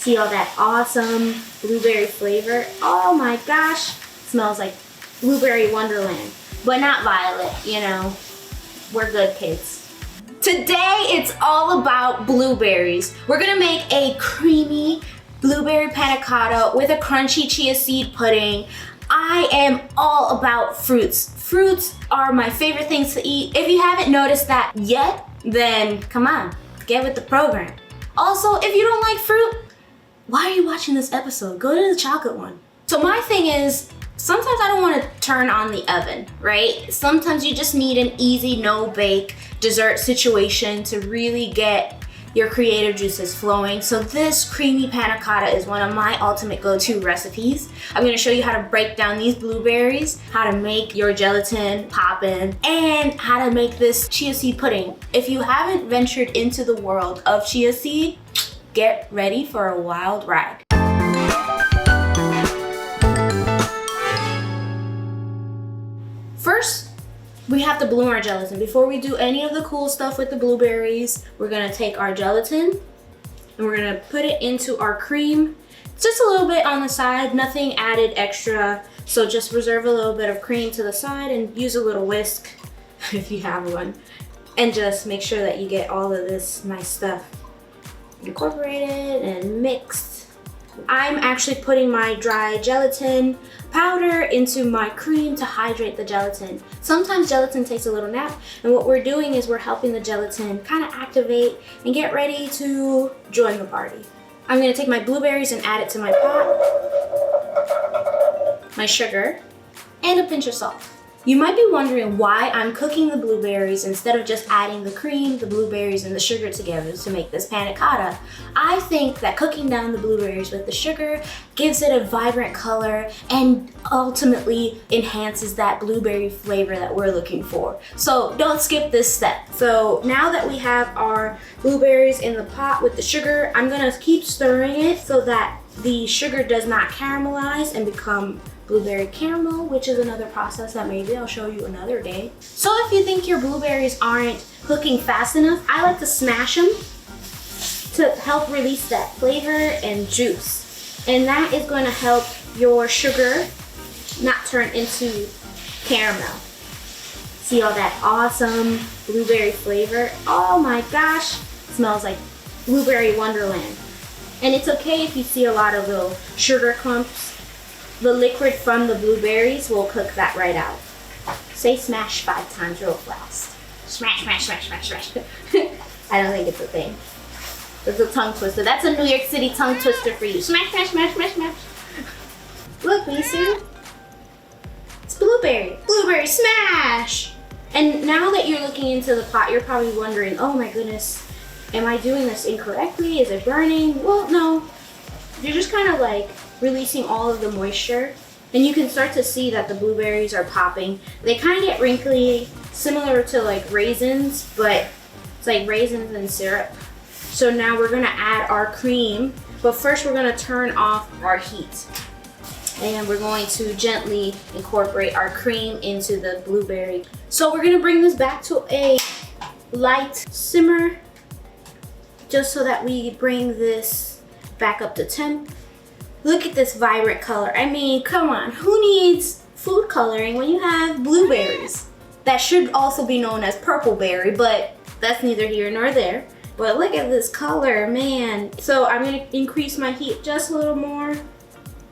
See all that awesome blueberry flavor? Oh my gosh, smells like blueberry wonderland, but not violet, you know, we're good kids. Today it's all about blueberries. We're gonna make a creamy blueberry panna cotta with a crunchy chia seed pudding. I am all about fruits. Fruits are my favorite things to eat. If you haven't noticed that yet, then come on, get with the program. Also, if you don't like fruit, why are you watching this episode? Go to the chocolate one. So my thing is, sometimes I don't want to turn on the oven, right? Sometimes you just need an easy no-bake dessert situation to really get your creative juices flowing. So this creamy panna cotta is one of my ultimate go-to recipes. I'm gonna show you how to break down these blueberries, how to make your gelatin poppin', and how to make this chia seed pudding. If you haven't ventured into the world of chia seed, get ready for a wild ride. First, we have to bloom our gelatin. Before we do any of the cool stuff with the blueberries, we're gonna take our gelatin and we're gonna put it into our cream. Just a little bit on the side, nothing added extra. So just reserve a little bit of cream to the side and use a little whisk if you have one. And just make sure that you get all of this nice stuff incorporated and mixed. I'm actually putting my dry gelatin powder into my cream to hydrate the gelatin. Sometimes gelatin takes a little nap, and what we're doing is we're helping the gelatin kind of activate and get ready to join the party. I'm gonna take my blueberries and add it to my pot, my sugar, and a pinch of salt. You might be wondering why I'm cooking the blueberries instead of just adding the cream, the blueberries, and the sugar together to make this panna cotta. I think that cooking down the blueberries with the sugar gives it a vibrant color and ultimately enhances that blueberry flavor that we're looking for. So don't skip this step. So now that we have our blueberries in the pot with the sugar, I'm gonna keep stirring it so that the sugar does not caramelize and become blueberry caramel, which is another process that maybe I'll show you another day. So if you think your blueberries aren't cooking fast enough, I like to smash them to help release that flavor and juice. And that is going to help your sugar not turn into caramel. See all that awesome blueberry flavor? Oh my gosh, it smells like blueberry wonderland. And it's okay if you see a lot of little sugar clumps. The liquid from the blueberries will cook that right out. Say smash 5 times real fast. Smash, smash, smash, smash, smash. I don't think it's a thing. It's a tongue twister. That's a New York City tongue twister for you. Smash, smash, smash, smash, smash. Look, can you see? It's blueberry. Blueberry smash! And now that you're looking into the pot, you're probably wondering, oh my goodness, am I doing this incorrectly? Is it burning? Well, no. You're just kind of like releasing all of the moisture, and you can start to see that the blueberries are popping. They kind of get wrinkly, similar to like raisins, but it's like raisins and syrup. So now we're gonna add our cream, but first we're gonna turn off our heat. And we're going to gently incorporate our cream into the blueberry. So we're gonna bring this back to a light simmer, just so that we bring this back up to temp. Look at this vibrant color. I mean, come on, who needs food coloring when you have blueberries? That should also be known as purple berry, but that's neither here nor there. But look at this color, man. So I'm gonna increase my heat just a little more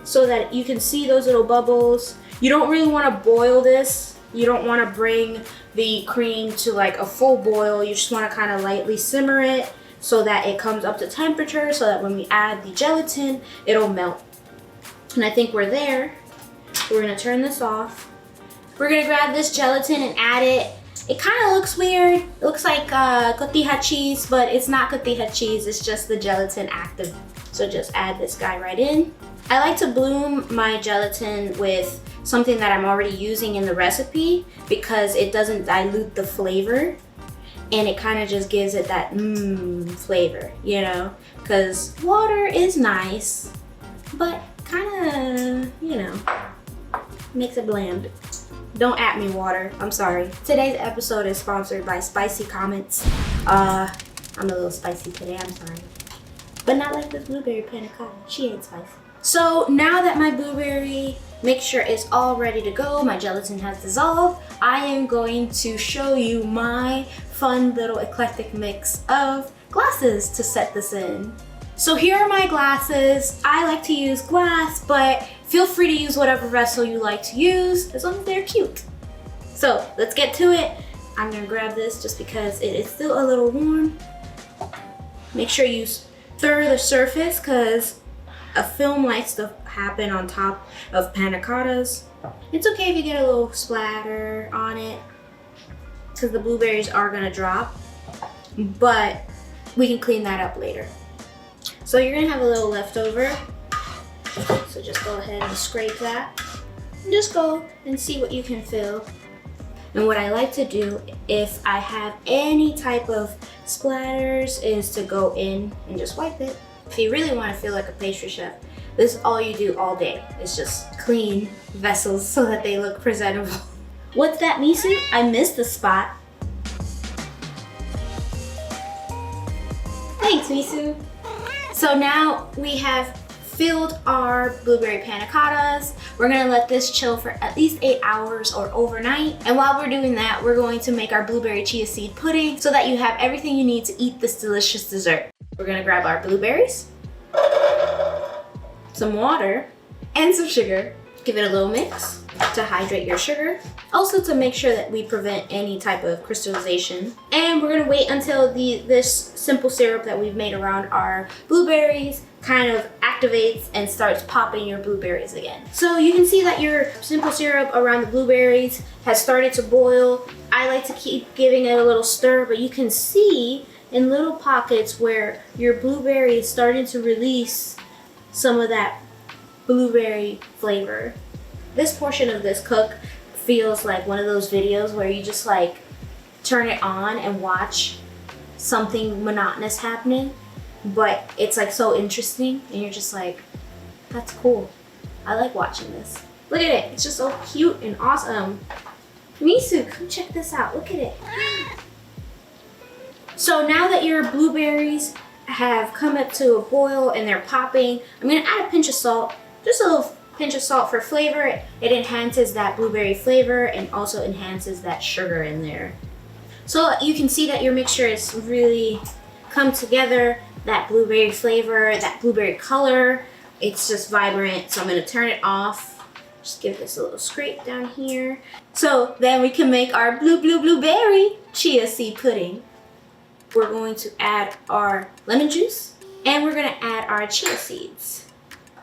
so that you can see those little bubbles. You don't really wanna boil this. You don't wanna bring the cream to like a full boil. You just wanna kind of lightly simmer it so that it comes up to temperature, so that when we add the gelatin, it'll melt. And I think we're there. We're gonna turn this off. We're gonna grab this gelatin and add it. It kind of looks weird. It looks like cotija cheese, but it's not cotija cheese, it's just the gelatin active. So just add this guy right in. I like to bloom my gelatin with something that I'm already using in the recipe because it doesn't dilute the flavor. And it kind of just gives it that flavor, you know? Because water is nice, but kind of, you know, makes it bland. Don't at me, water. I'm sorry. Today's episode is sponsored by Spicy Comments. I'm a little spicy today, I'm sorry. but not like this blueberry panna cotta. She ain't spicy. So now that my blueberry mixture is all ready to go, my gelatin has dissolved, I am going to show you my fun little eclectic mix of glasses to set this in. So here are my glasses. I like to use glass, but feel free to use whatever vessel you like to use, as long as they're cute. So let's get to it. I'm gonna grab this just because it is still a little warm. Make sure you stir the surface because a film likes to happen on top of panna cottas. It's okay if you get a little splatter on it because the blueberries are gonna drop, but we can clean that up later. So you're gonna have a little leftover. So just go ahead and scrape that. And just go and see what you can feel. And what I like to do if I have any type of splatters is to go in and just wipe it. If you really want to feel like a pastry chef, this is all you do all day. It's just clean vessels so that they look presentable. What's that, Misu? I missed the spot. Thanks, Misu. So now we have filled our blueberry panna cottas. We're gonna let this chill for at least 8 hours or overnight. And while we're doing that, we're going to make our blueberry chia seed pudding so that you have everything you need to eat this delicious dessert. We're gonna grab our blueberries, some water, and some sugar. Give it a little mix to hydrate your sugar. Also to make sure that we prevent any type of crystallization. And we're gonna wait until this simple syrup that we've made around our blueberries kind of activates and starts popping your blueberries again. So you can see that your simple syrup around the blueberries has started to boil. I like to keep giving it a little stir, but you can see in little pockets where your blueberry is starting to release some of that blueberry flavor. This portion of this cook feels like one of those videos where you just like turn it on and watch something monotonous happening, but it's like so interesting and you're just like, that's cool. I like watching this. Look at it, it's just so cute and awesome. Misu, come check this out, look at it. So now that your blueberries have come up to a boil and they're popping, I'm gonna add a pinch of salt, just a little pinch of salt for flavor. It enhances that blueberry flavor and also enhances that sugar in there. So you can see that your mixture has really come together. That blueberry flavor, that blueberry color, it's just vibrant. So I'm gonna turn it off. Just give this a little scrape down here. So then we can make our blueberry chia seed pudding. We're going to add our lemon juice and we're gonna add our chia seeds.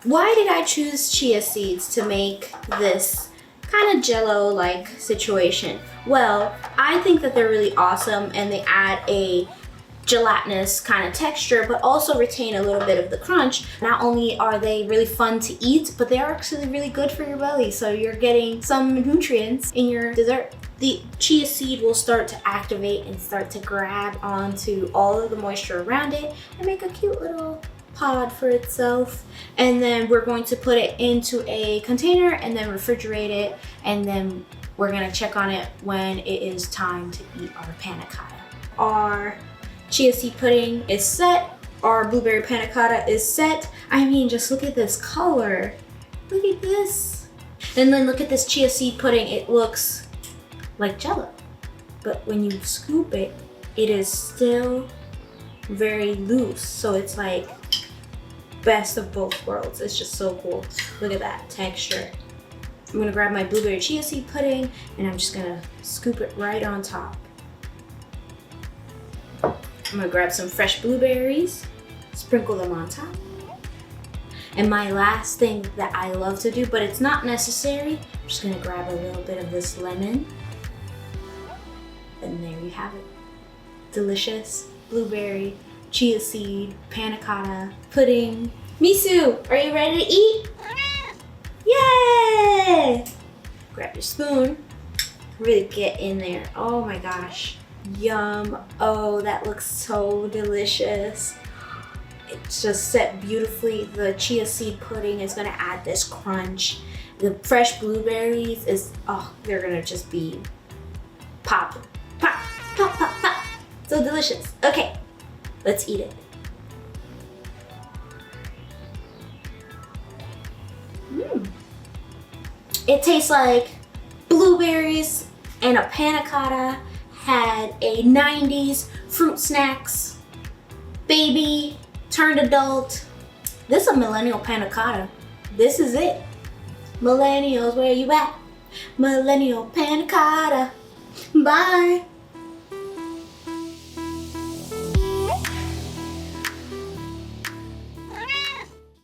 Why did I choose chia seeds to make this kind of jello-like situation? Well, I think that they're really awesome and they add a gelatinous kind of texture, but also retain a little bit of the crunch. Not only are they really fun to eat, but they are actually really good for your belly. So you're getting some nutrients in your dessert. The chia seed will start to activate and start to grab onto all of the moisture around it and make a cute little pod for itself. And then we're going to put it into a container and then refrigerate it. And then we're gonna check on it when it is time to eat our panna cotta. Our chia seed pudding is set. Our blueberry panna cotta is set. I mean, just look at this color. Look at this. And then look at this chia seed pudding. It looks like jello. But when you scoop it, it is still very loose. So it's like best of both worlds. It's just so cool. Look at that texture. I'm gonna grab my blueberry chia seed pudding and I'm just gonna scoop it right on top. I'm gonna grab some fresh blueberries, sprinkle them on top. And my last thing that I love to do, but it's not necessary, I'm just gonna grab a little bit of this lemon. And there you have it. Delicious blueberry chia seed panna cotta pudding. Misu, are you ready to eat? Yay! Grab your spoon, really get in there. Oh my gosh. Yum. Oh, that looks so delicious. It's just set beautifully. The chia seed pudding is gonna add this crunch. The fresh blueberries is, oh, they're gonna just be pop, pop, pop, pop, pop. So delicious. Okay, let's eat it. It tastes like blueberries and a panna cotta had a 90s fruit snacks baby turned adult. This is a millennial panna cotta. This is it. Millennials, where you at? Millennial panna cotta. Bye.